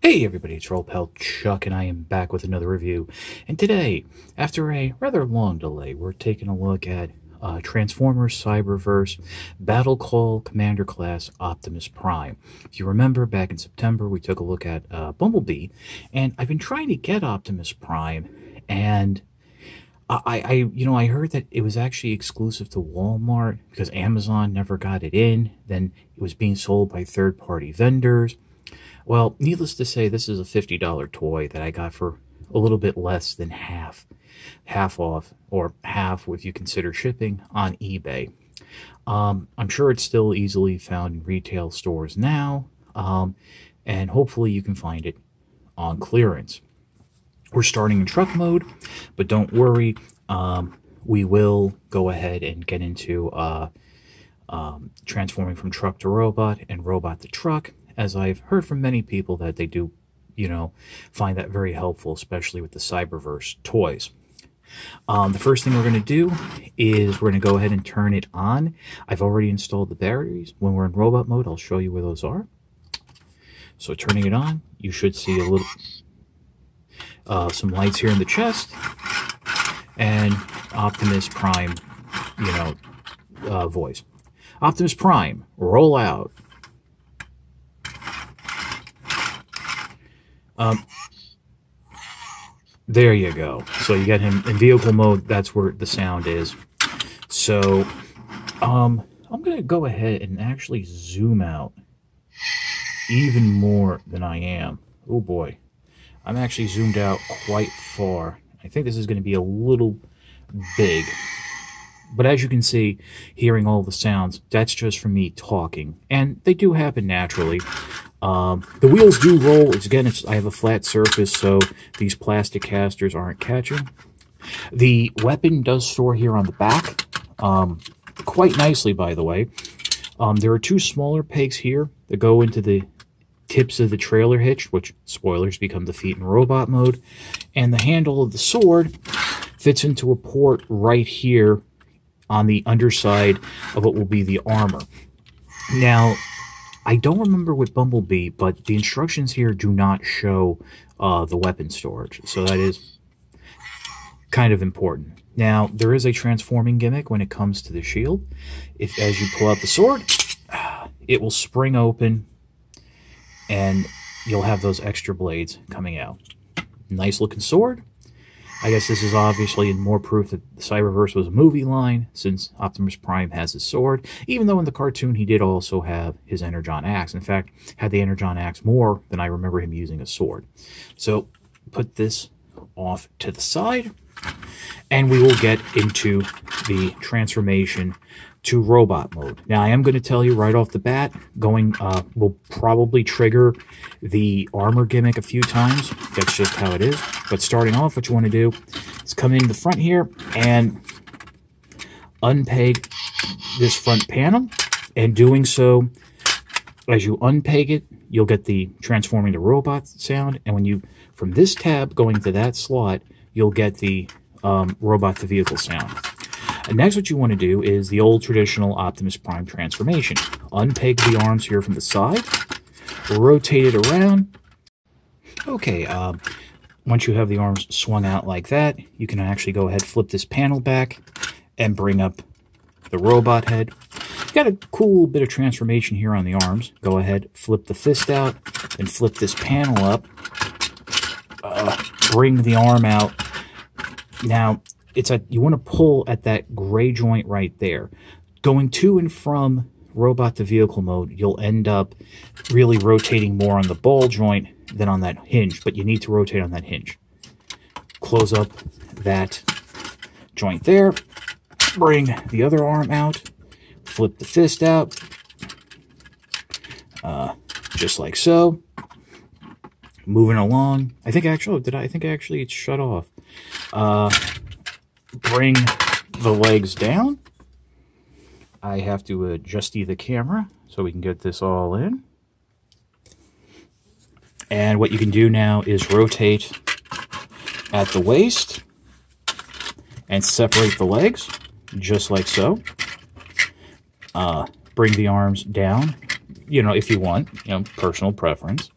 Hey everybody, it's Rollpal Chuck, and I am back with another review. And today, after a rather long delay, we're taking a look at Transformers Cyberverse Battle Call Commander Class Optimus Prime. If you remember, back in September, we took a look at Bumblebee, and I've been trying to get Optimus Prime, and I heard that it was actually exclusive to Walmart because Amazon never got it in. Then it was being sold by third-party vendors. Well, needless to say, this is a $50 toy that I got for a little bit less than half off, or half if you consider shipping, on eBay. I'm sure it's still easily found in retail stores now, and hopefully you can find it on clearance. We're starting in truck mode, but don't worry, we will go ahead and get into transforming from truck to robot and robot to truck, as I've heard from many people that they do, find that very helpful, especially with the Cyberverse toys. The first thing we're going to do is we're going to go ahead and turn it on. I've already installed the batteries. When we're in robot mode, I'll show you where those are. So turning it on, you should see a little, some lights here in the chest, and Optimus Prime, voice. Optimus Prime, roll out. There you go. So you get him in vehicle mode. That's where the sound is. So, I'm going to go ahead and actually zoom out even more than I am. Oh boy. I'm actually zoomed out quite far. I think this is going to be a little big. But as you can see, hearing all the sounds, that's just from me talking. And they do happen naturally. The wheels do roll. I have a flat surface, so these plastic casters aren't catching. The weapon does store here on the back, quite nicely, by the way. There are two smaller pegs here that go into the tips of the trailer hitch, which, spoilers, become the feet in robot mode. And the handle of the sword fits into a port right here on the underside of what will be the armor. Now, I don't remember with Bumblebee, but the instructions here do not show the weapon storage, so that is kind of important. Now, there is a transforming gimmick when it comes to the shield. As you pull out the sword, it will spring open, and you'll have those extra blades coming out. Nice looking sword. I guess this is obviously more proof that the Cyberverse was a movie line, since Optimus Prime has his sword, even though in the cartoon he did also have his Energon Axe. In fact, had the Energon Axe more than I remember him using a sword. So, put this off to the side, and we will get into the transformation to robot mode. Now, I am going to tell you right off the bat, will probably trigger the armor gimmick a few times. That's just how it is. But starting off, what you want to do is come in the front here and unpeg this front panel. And doing so, as you unpeg it, you'll get the transforming to robot sound. And when from this tab going to that slot, you'll get the robot to vehicle sound. And next, what you want to do is the old traditional Optimus Prime transformation. Unpeg the arms here from the side, rotate it around. Okay, once you have the arms swung out like that, you can actually go ahead, flip this panel back, and bring up the robot head. Got a cool bit of transformation here on the arms. Go ahead, flip the fist out, and flip this panel up. Bring the arm out. Now, you want to pull at that gray joint right there. Going to and from robot to vehicle mode, you'll end up really rotating more on the ball joint than on that hinge, but you need to rotate on that hinge. Close up that joint there, bring the other arm out, flip the fist out, just like so. Moving along. I think actually it's shut off. Bring the legs down. I have to adjust the camera so we can get this all in. And what you can do now is rotate at the waist and separate the legs, just like so. Bring the arms down, if you want, personal preference.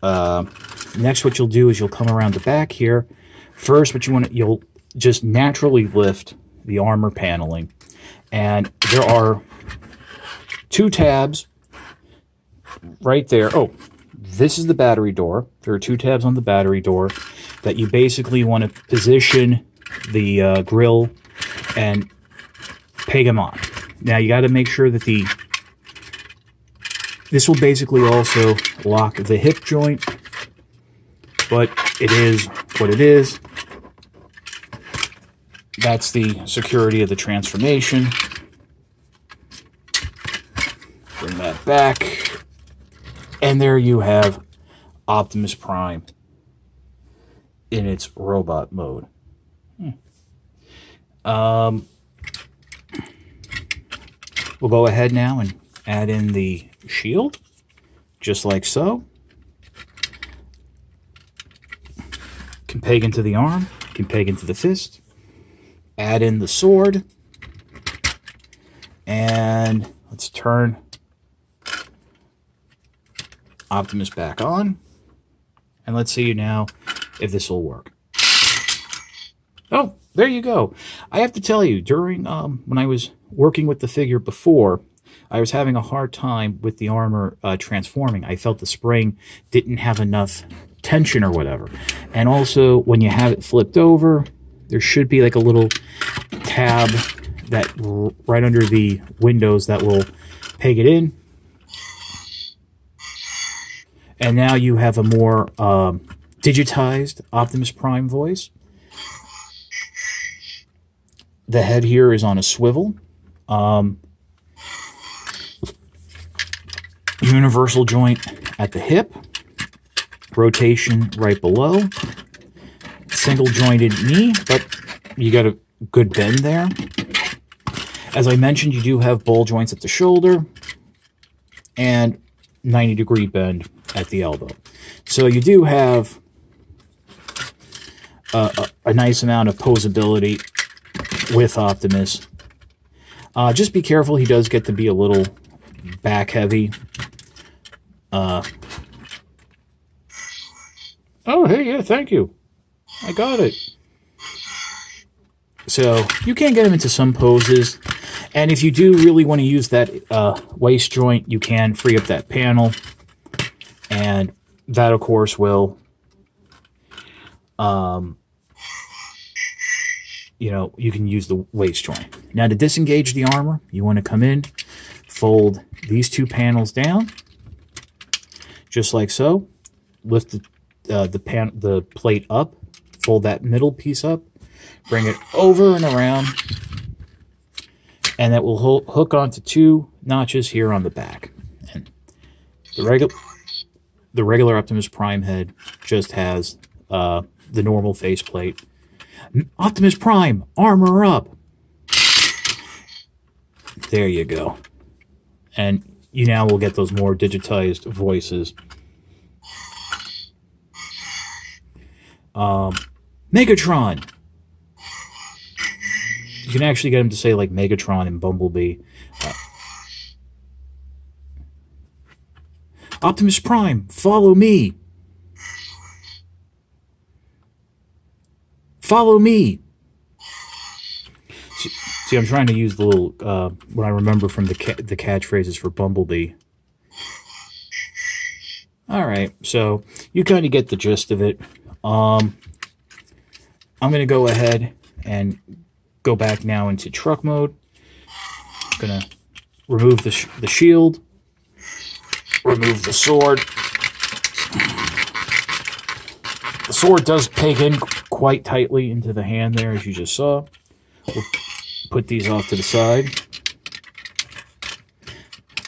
Next, what you'll do is you'll come around the back here. First, you'll just naturally lift the armor paneling, and there are 2 tabs right there. Oh, this is the battery door. There are 2 tabs on the battery door that you basically want to position the grill and peg them on. Now you got to make sure that this will basically also lock the hip joint, but it is what it is. That's the security of the transformation. Bring that back. And there you have Optimus Prime in its robot mode. We'll go ahead now and add in the shield, just like so. Can peg into the arm, can peg into the fist. Add in the sword. And let's turn Optimus back on. And let's see now if this will work. Oh, there you go. I have to tell you, during when I was working with the figure before, I was having a hard time with the armor transforming. I felt the spring didn't have enough tension or whatever. And also, when you have it flipped over, there should be like a little tab that right under the windows that will peg it in. And now you have a more digitized Optimus Prime voice. The head here is on a swivel. Universal joint at the hip. Rotation right below. Single jointed knee, but you got a good bend there. As I mentioned, you do have ball joints at the shoulder and 90-degree bend at the elbow. So you do have a nice amount of posability with Optimus. Just be careful, he does get to be a little back heavy. Oh, hey, yeah, thank you. I got it. So you can get him into some poses. And if you do really want to use that waist joint, you can free up that panel. And that, of course, will, you know, you can use the waist joint. Now, to disengage the armor, you want to come in, fold these 2 panels down, just like so. Lift the plate up, fold that middle piece up, bring it over and around, and that will hook onto 2 notches here on the back. And the regular Optimus Prime head just has the normal faceplate. Optimus Prime, armor up! There you go. And you now will get those more digitized voices. Megatron! You can actually get him to say, like, Megatron and Bumblebee. Optimus Prime, follow me! Follow me! See, I'm trying to use the little, what I remember from the catchphrases for Bumblebee. Alright, so you kind of get the gist of it. I'm going to go ahead and go back now into truck mode. I'm going to remove the shield, remove the sword. The sword does peg in quite tightly into the hand there, as you just saw. We'll put these off to the side.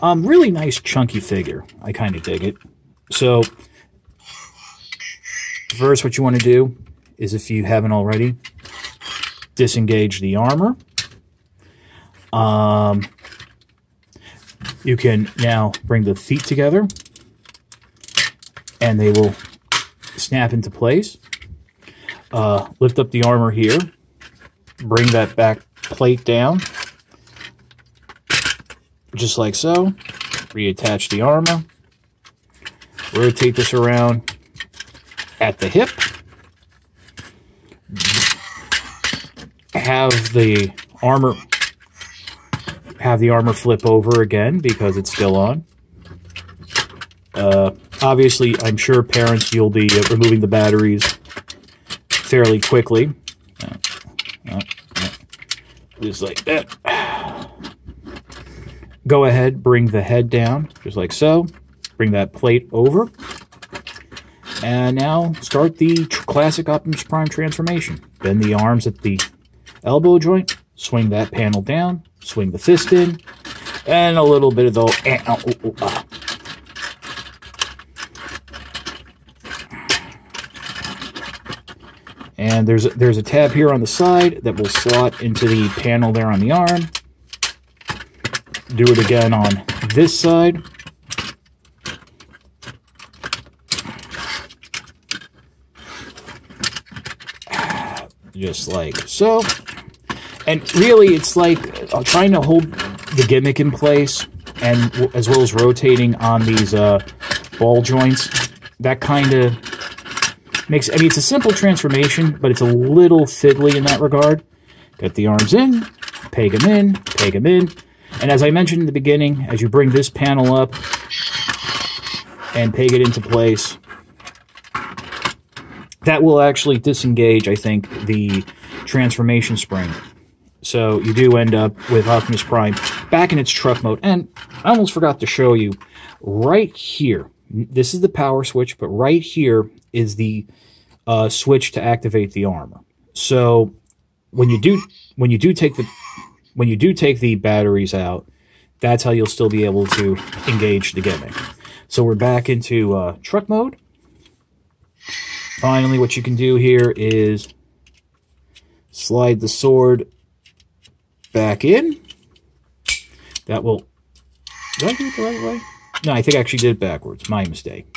Really nice chunky figure. I kind of dig it. So, first what you want to do is, if you haven't already, disengage the armor. You can now bring the feet together, and they will snap into place. Lift up the armor here. Bring that back plate down, just like so. Reattach the armor. Rotate this around. at the hip. Have the armor flip over again because it's still on. Obviously, I'm sure parents, you'll be removing the batteries fairly quickly. Just like that. Go ahead, bring the head down, just like so. Bring that plate over. And now start the classic Optimus Prime transformation. Bend the arms at the elbow joint, swing that panel down, swing the fist in, and a little bit of the... And there's a tab here on the side that will slot into the panel there on the arm. Do it again on this side. Just like so. And really, it's like trying to hold the gimmick in place, and as well as rotating on these ball joints. That kind of makes, I mean, it's a simple transformation, but it's a little fiddly in that regard. Get the arms in, peg them in, peg them in. And as I mentioned in the beginning, as you bring this panel up and peg it into place, that will actually disengage, I think, the transformation spring. So you do end up with Optimus Prime back in its truck mode. And I almost forgot to show you, right here, this is the power switch, but right here is the switch to activate the armor. So when you do take the batteries out, that's how you'll still be able to engage the gimmick. So we're back into truck mode. Finally, what you can do here is slide the sword back in. That will... Did I do it the right way? No, I think I actually did it backwards. My mistake.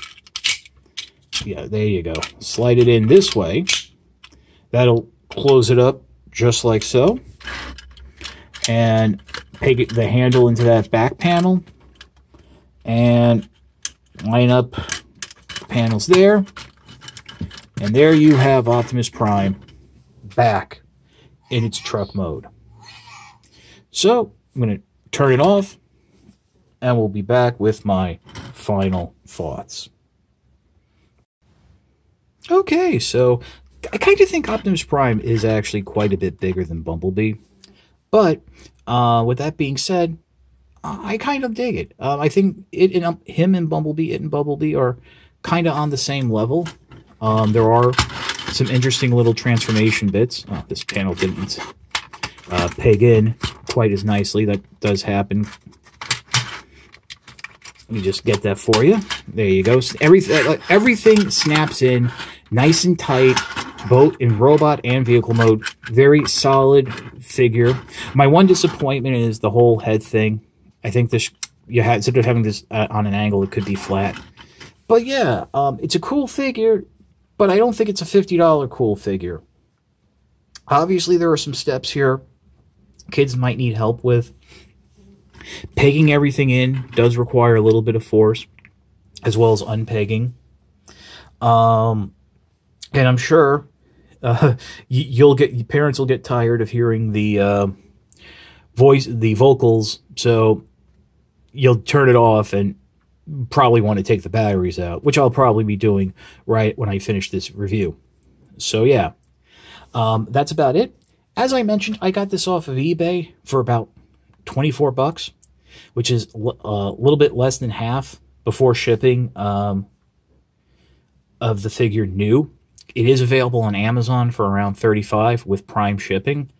Yeah, there you go. Slide it in this way. That'll close it up just like so. And peg the handle into that back panel. And line up the panels there. And there you have Optimus Prime back in its truck mode. So, I'm going to turn it off, and we'll be back with my final thoughts. Okay, so I kind of think Optimus Prime is actually quite a bit bigger than Bumblebee. But, with that being said, I kind of dig it. I think him and Bumblebee are kind of on the same level. There are some interesting little transformation bits. Oh, this panel didn't peg in quite as nicely. That does happen. Let me just get that for you. There you go. Everything snaps in nice and tight, both in robot and vehicle mode. Very solid figure. My one disappointment is the whole head thing. I think this, instead of having this on an angle, it could be flat. But yeah, it's a cool figure, but I don't think it's a $50 cool figure. Obviously, there are some steps here kids might need help with. Pegging everything in does require a little bit of force, as well as unpegging. And I'm sure parents will get tired of hearing the vocals, so you'll turn it off and probably want to take the batteries out, which I'll probably be doing right when I finish this review. So yeah, that's about it. As I mentioned, I got this off of eBay for about 24 bucks, which is a little bit less than half before shipping of the figure new. It is available on Amazon for around $35 with Prime shipping.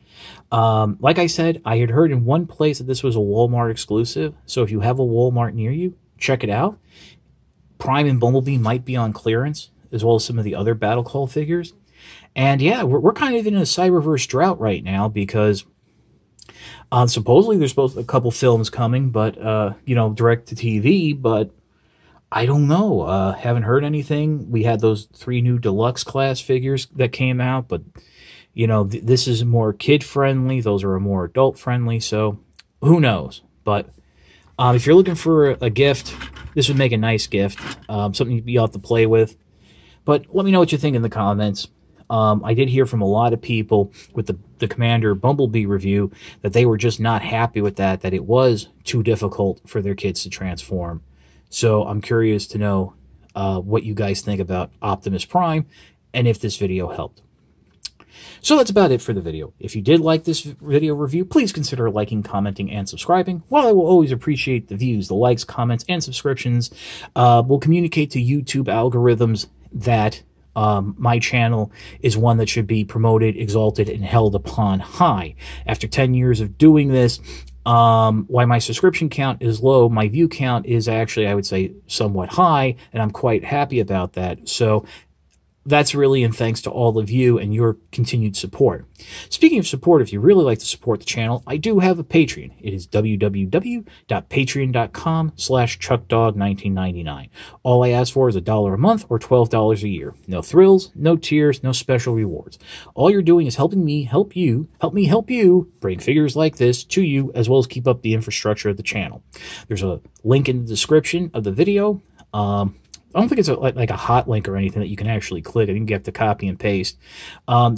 Like I said, I had heard in one place that this was a Walmart exclusive, so if you have a Walmart near you, check it out. Prime and Bumblebee might be on clearance, as well as some of the other Battle Call figures. And yeah, we're kind of in a Cyberverse drought right now because supposedly there's a couple films coming, but direct to TV. But I don't know. Haven't heard anything. We had those 3 new deluxe class figures that came out, but this is more kid friendly. Those are more adult friendly. So who knows? But if you're looking for a gift, this would make a nice gift. Something you'll have to play with. But let me know what you think in the comments. I did hear from a lot of people with the Commander Bumblebee review that they were just not happy with that it was too difficult for their kids to transform. So I'm curious to know what you guys think about Optimus Prime and if this video helped. So that's about it for the video. If you did like this video review, please consider liking, commenting, and subscribing. While I will always appreciate the views, the likes, comments, and subscriptions, will communicate to YouTube algorithms that my channel is one that should be promoted, exalted, and held upon high. After 10 years of doing this, why my subscription count is low, my view count is actually, I would say, somewhat high, and I'm quite happy about that. So that's really in thanks to all of you and your continued support. Speaking of support, if you really like to support the channel, I do have a Patreon. It is www.patreon.com/chuckdog1999. All I ask for is $1 a month or $12 a year. No thrills, no tiers, no special rewards. All you're doing is helping me help you bring figures like this to you, as well as keep up the infrastructure of the channel. There's a link in the description of the video. I don't think it's like a hot link or anything that you can actually click. I think you have to copy and paste. I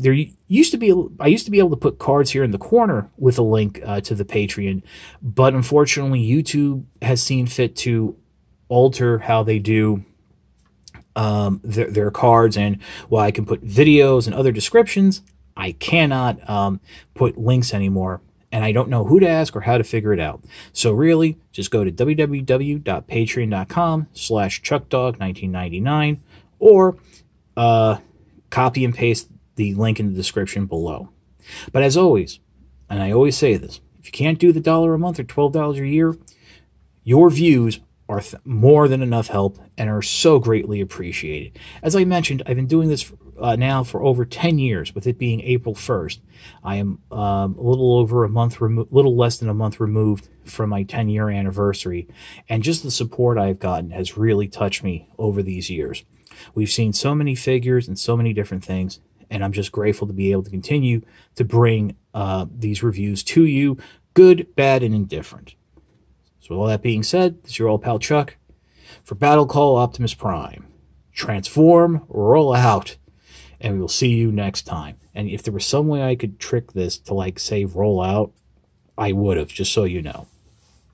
used to be able to put cards here in the corner with a link to the Patreon, but unfortunately YouTube has seen fit to alter how they do their cards, and while I can put videos and other descriptions, I cannot put links anymore. And I don't know who to ask or how to figure it out. So really, just go to www.patreon.com/chuckdog1999 or copy and paste the link in the description below. But as always, and I always say this, if you can't do the $1 a month or $12 a year, your views are more than enough help and are so greatly appreciated. As I mentioned, I've been doing this now for over 10 years, with it being April 1st. I am a little less than a month removed from my 10-year anniversary, and just the support I've gotten has really touched me over these years. We've seen so many figures and so many different things, and I'm just grateful to be able to continue to bring these reviews to you, good, bad, and indifferent. So with all that being said, this is your old pal Chuck for Battle Call Optimus Prime. Transform, roll out, and we will see you next time. And if there was some way I could trick this to, like, say roll out, I would have, just so you know.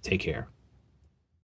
Take care.